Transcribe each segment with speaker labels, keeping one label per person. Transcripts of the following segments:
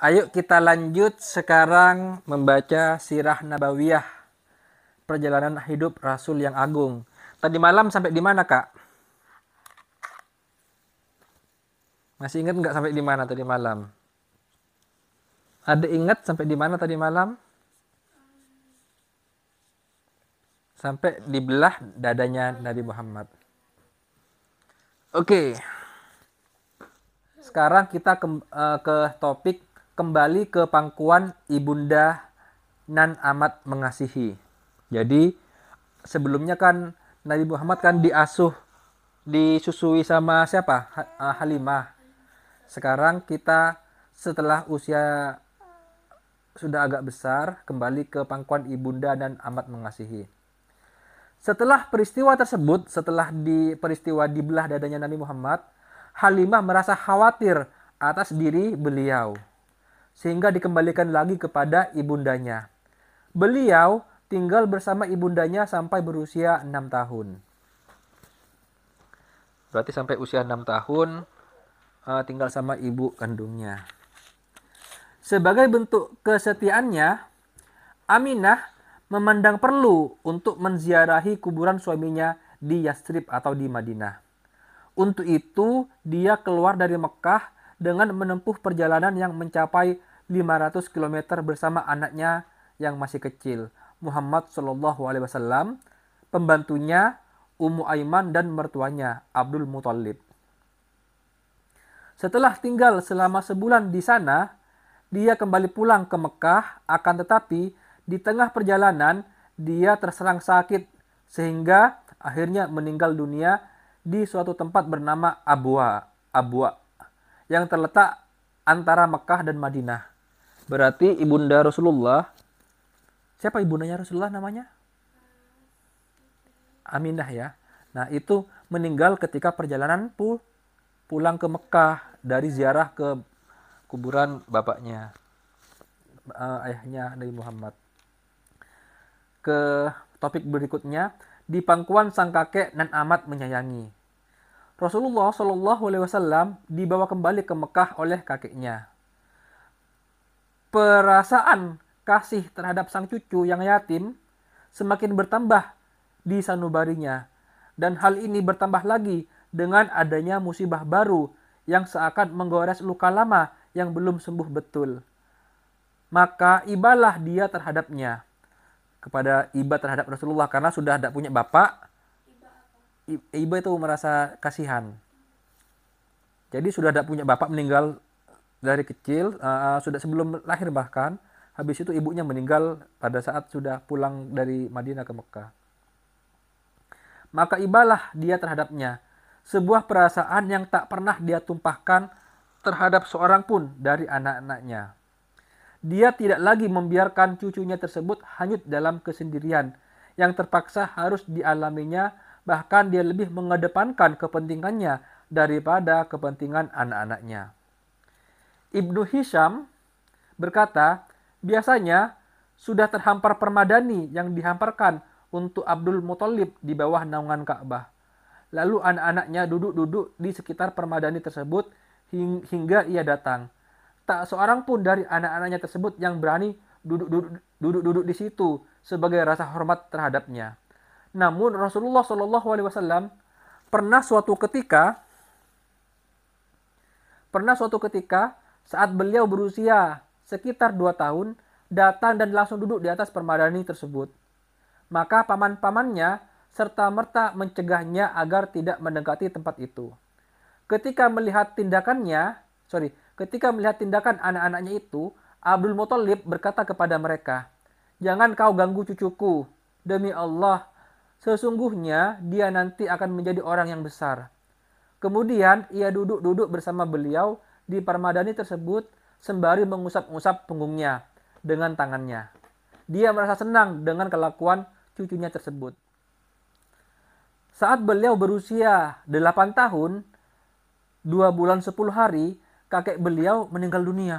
Speaker 1: Ayo kita lanjut sekarang membaca Sirah Nabawiyah, perjalanan hidup Rasul yang agung. Tadi malam sampai di mana, Kak? Masih ingat nggak sampai di mana tadi malam? Ada ingat sampai di mana tadi malam? Sampai dibelah dadanya Nabi Muhammad. Oke, sekarang kita ke topik kembali ke pangkuan Ibunda nan amat mengasihi. Jadi sebelumnya kan Nabi Muhammad kan disusui sama siapa? Halimah. Sekarang kita setelah usia sudah agak besar kembali ke pangkuan Ibunda dan amat mengasihi. Setelah peristiwa tersebut, setelah peristiwa dibelah dadanya Nabi Muhammad, Halimah merasa khawatir atas diri beliau, sehingga dikembalikan lagi kepada ibundanya. Beliau tinggal bersama ibundanya sampai berusia 6 tahun. Berarti sampai usia 6 tahun tinggal sama ibu kandungnya. Sebagai bentuk kesetiaannya, Aminah memandang perlu untuk menziarahi kuburan suaminya di Yastrib atau di Madinah. Untuk itu, dia keluar dari Mekah dengan menempuh perjalanan yang mencapai 500 km bersama anaknya yang masih kecil, Muhammad SAW, pembantunya Ummu Aiman dan mertuanya Abdul Muthalib. Setelah tinggal selama sebulan di sana, dia kembali pulang ke Mekah, akan tetapi di tengah perjalanan dia terserang sakit sehingga akhirnya meninggal dunia di suatu tempat bernama Abwa yang terletak antara Mekah dan Madinah. Berarti ibunda Rasulullah, siapa ibundanya Rasulullah namanya? Aminah ya. Nah, itu meninggal ketika perjalanan pulang ke Mekah dari ziarah ke kuburan bapaknya, ayahnya Nabi Muhammad. Ke topik berikutnya, di pangkuan sang kakek nan amat menyayangi. Rasulullah SAW dibawa kembali ke Mekah oleh kakeknya. Perasaan kasih terhadap sang cucu yang yatim semakin bertambah di sanubarinya, dan hal ini bertambah lagi dengan adanya musibah baru yang seakan menggores luka lama yang belum sembuh betul. Maka ibalah dia terhadapnya, kepada iba terhadap Rasulullah karena sudah tidak punya bapak. Iba itu merasa kasihan. Jadi sudah tidak punya bapak, meninggal dari kecil, sudah sebelum lahir bahkan. Habis itu ibunya meninggal pada saat sudah pulang dari Madinah ke Mekah. Maka ibalah dia terhadapnya, sebuah perasaan yang tak pernah dia tumpahkan terhadap seorang pun dari anak-anaknya. Dia tidak lagi membiarkan cucunya tersebut hanyut dalam kesendirian yang terpaksa harus dialaminya, bahkan dia lebih mengedepankan kepentingannya daripada kepentingan anak-anaknya. Ibnu Hisham berkata, biasanya sudah terhampar permadani yang dihamparkan untuk Abdul Muthalib di bawah naungan Ka'bah. Lalu anak-anaknya duduk-duduk di sekitar permadani tersebut hingga ia datang. Tak seorang pun dari anak-anaknya tersebut yang berani duduk-duduk di situ sebagai rasa hormat terhadapnya. Namun Rasulullah SAW pernah suatu ketika saat beliau berusia sekitar 2 tahun datang dan langsung duduk di atas permadani tersebut. Maka paman-pamannya serta-merta mencegahnya agar tidak mendekati tempat itu. Ketika melihat tindakan anak-anaknya itu, Abdul Muthalib berkata kepada mereka, "Jangan kau ganggu cucuku. Demi Allah, sesungguhnya dia nanti akan menjadi orang yang besar." Kemudian ia duduk-duduk bersama beliau di permadani tersebut sembari mengusap-usap punggungnya dengan tangannya. Dia merasa senang dengan kelakuan cucunya tersebut. Saat beliau berusia 8 tahun, 2 bulan 10 hari, kakek beliau meninggal dunia.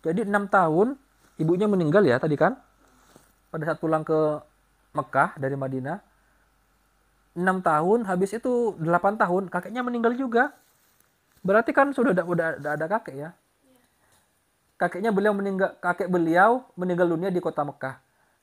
Speaker 1: Jadi 6 tahun ibunya meninggal ya tadi kan? Pada saat pulang ke Mekah dari Madinah. 6 tahun, habis itu 8 tahun kakeknya meninggal juga. Berarti kan sudah ada kakek ya. kakek beliau meninggal dunia di kota Mekah.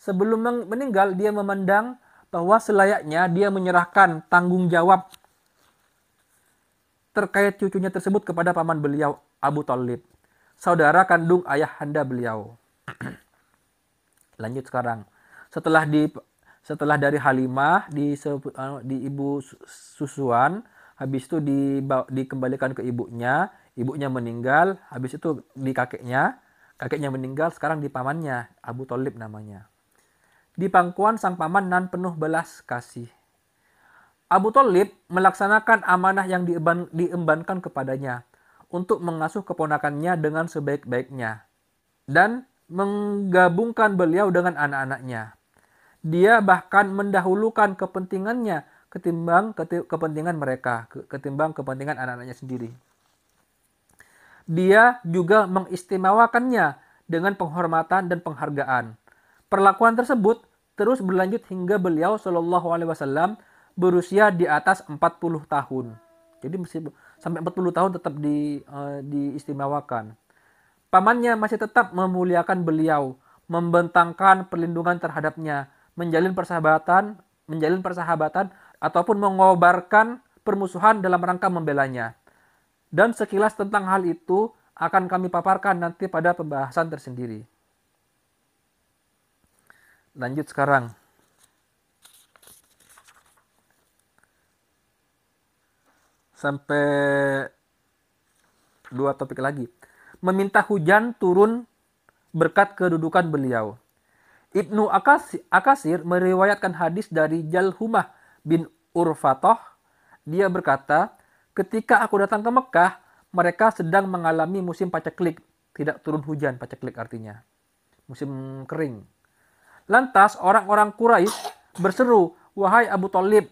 Speaker 1: Sebelum meninggal, dia memandang bahwa selayaknya dia menyerahkan tanggung jawab terkait cucunya tersebut kepada paman beliau, Abu Thalib, saudara kandung ayahanda beliau. Lanjut sekarang. Setelah dari Halimah di ibu susuan, habis itu dikembalikan ke ibunya, ibunya meninggal, habis itu di kakeknya meninggal, sekarang di pamannya, Abu Thalib namanya. Di pangkuan sang paman nan penuh belas kasih. Abu Thalib melaksanakan amanah yang diembankan kepadanya untuk mengasuh keponakannya dengan sebaik-baiknya dan menggabungkan beliau dengan anak-anaknya. Dia bahkan mendahulukan kepentingannya ketimbang kepentingan mereka, ketimbang kepentingan anak-anaknya sendiri. Dia juga mengistimewakannya dengan penghormatan dan penghargaan. Perlakuan tersebut terus berlanjut hingga beliau Shallallahu Alaihi Wasallam berusia di atas 40 tahun. Jadi sampai 40 tahun tetap diistimewakan. Pamannya masih tetap memuliakan beliau, membentangkan perlindungan terhadapnya, menjalin persahabatan ataupun mengobarkan permusuhan dalam rangka membelanya. Dan sekilas tentang hal itu akan kami paparkan nanti pada pembahasan tersendiri. Lanjut sekarang. Sampai 2 topik lagi. Meminta hujan turun berkat kedudukan beliau. Ibnu Akasir meriwayatkan hadis dari Jalhumah bin Urfatoh. Dia berkata, ketika aku datang ke Mekah, mereka sedang mengalami musim paceklik. Tidak turun hujan, paceklik artinya. Musim kering. Lantas orang-orang Quraisy berseru, wahai Abu Thalib,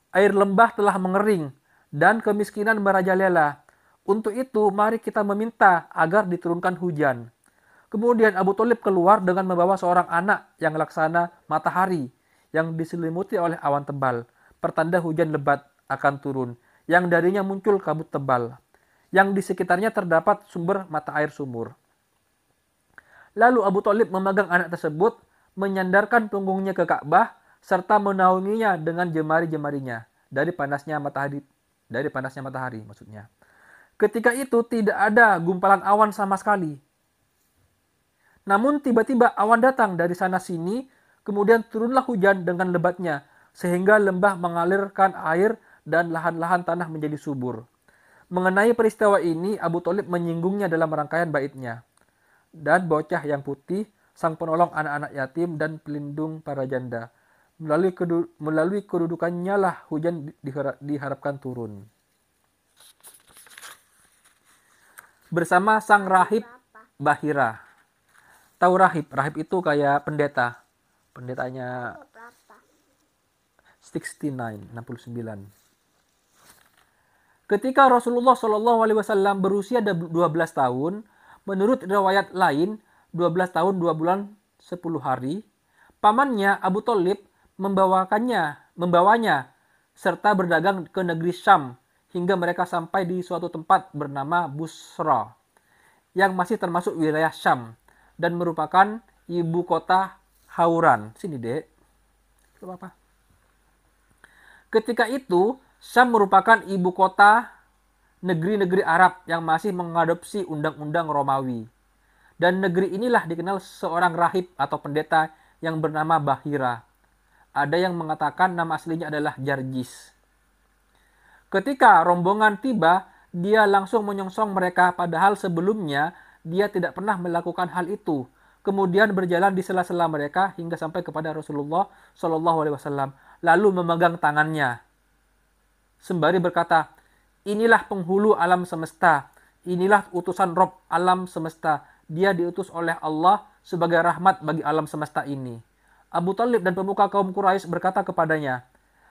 Speaker 1: air lembah telah mengering dan kemiskinan merajalela. Untuk itu, mari kita meminta agar diturunkan hujan. Kemudian Abu Thalib keluar dengan membawa seorang anak yang laksana matahari yang diselimuti oleh awan tebal, pertanda hujan lebat akan turun, yang darinya muncul kabut tebal, yang di sekitarnya terdapat sumber mata air sumur. Lalu Abu Thalib memegang anak tersebut, menyandarkan punggungnya ke Ka'bah, serta menaunginya dengan jemari-jemarinya dari panasnya matahari maksudnya. Ketika itu tidak ada gumpalan awan sama sekali. Namun tiba-tiba awan datang dari sana sini, kemudian turunlah hujan dengan lebatnya, sehingga lembah mengalirkan air dan lahan-lahan tanah menjadi subur. Mengenai peristiwa ini, Abu Thalib menyinggungnya dalam rangkaian baitnya. Dan bocah yang putih, sang penolong anak-anak yatim dan pelindung para janda. Melalui kedudukannya lah hujan diharapkan turun. Bersama sang rahib Bahira. Tahu rahib? Rahib itu kayak pendeta. Pendetanya 69. Ketika Rasulullah Shallallahu Alaihi Wasallam berusia 12 tahun, menurut riwayat lain 12 tahun 2 bulan 10 hari, pamannya Abu Thalib membawanya serta berdagang ke negeri Syam hingga mereka sampai di suatu tempat bernama Busra yang masih termasuk wilayah Syam dan merupakan ibu kota Hauran. Sini, Dek. Itu apa? Ketika itu, Syam merupakan ibu kota negeri-negeri Arab yang masih mengadopsi undang-undang Romawi. Dan negeri inilah dikenal seorang rahib atau pendeta yang bernama Bahira. Ada yang mengatakan nama aslinya adalah Jarjis. Ketika rombongan tiba, dia langsung menyongsong mereka padahal sebelumnya dia tidak pernah melakukan hal itu. Kemudian berjalan di sela-sela mereka hingga sampai kepada Rasulullah Shallallahu Alaihi Wasallam, lalu memegang tangannya sembari berkata, inilah penghulu alam semesta, inilah utusan Rob alam semesta. Dia diutus oleh Allah sebagai rahmat bagi alam semesta ini. Abu Thalib dan pemuka kaum Quraisy berkata kepadanya,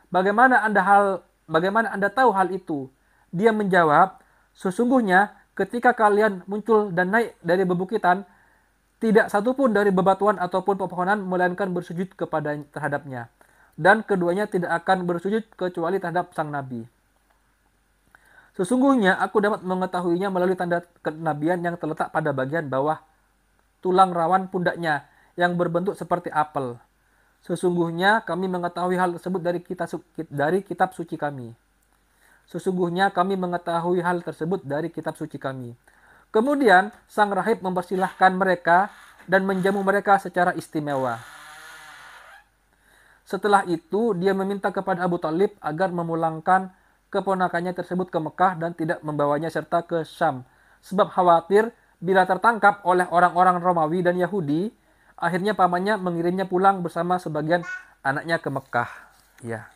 Speaker 1: bagaimana Anda tahu hal itu? Dia menjawab, sesungguhnya ketika kalian muncul dan naik dari bebukitan, tidak satupun dari bebatuan ataupun pepohonan melainkan bersujud terhadapnya. Dan keduanya tidak akan bersujud kecuali terhadap sang Nabi. Sesungguhnya aku dapat mengetahuinya melalui tanda kenabian yang terletak pada bagian bawah tulang rawan pundaknya yang berbentuk seperti apel. Sesungguhnya kami mengetahui hal tersebut dari kitab suci kami. Sesungguhnya kami mengetahui hal tersebut dari kitab suci kami. Kemudian sang rahib mempersilahkan mereka dan menjamu mereka secara istimewa. Setelah itu, dia meminta kepada Abu Talib agar memulangkan keponakannya tersebut ke Mekah dan tidak membawanya serta ke Syam. Sebab khawatir bila tertangkap oleh orang-orang Romawi dan Yahudi, akhirnya pamannya mengirimnya pulang bersama sebagian anaknya ke Mekah. Ya.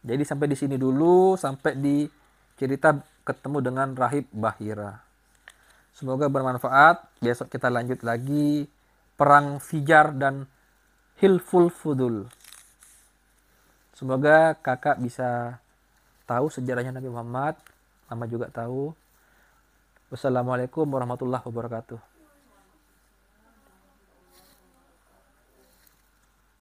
Speaker 1: Jadi sampai di sini dulu, sampai di cerita ketemu dengan Rahib Bahira. Semoga bermanfaat. Besok kita lanjut lagi perang Fijar dan Hilful Fudul. Semoga kakak bisa tahu sejarahnya Nabi Muhammad. Mama juga tahu. Wassalamualaikum warahmatullahi wabarakatuh.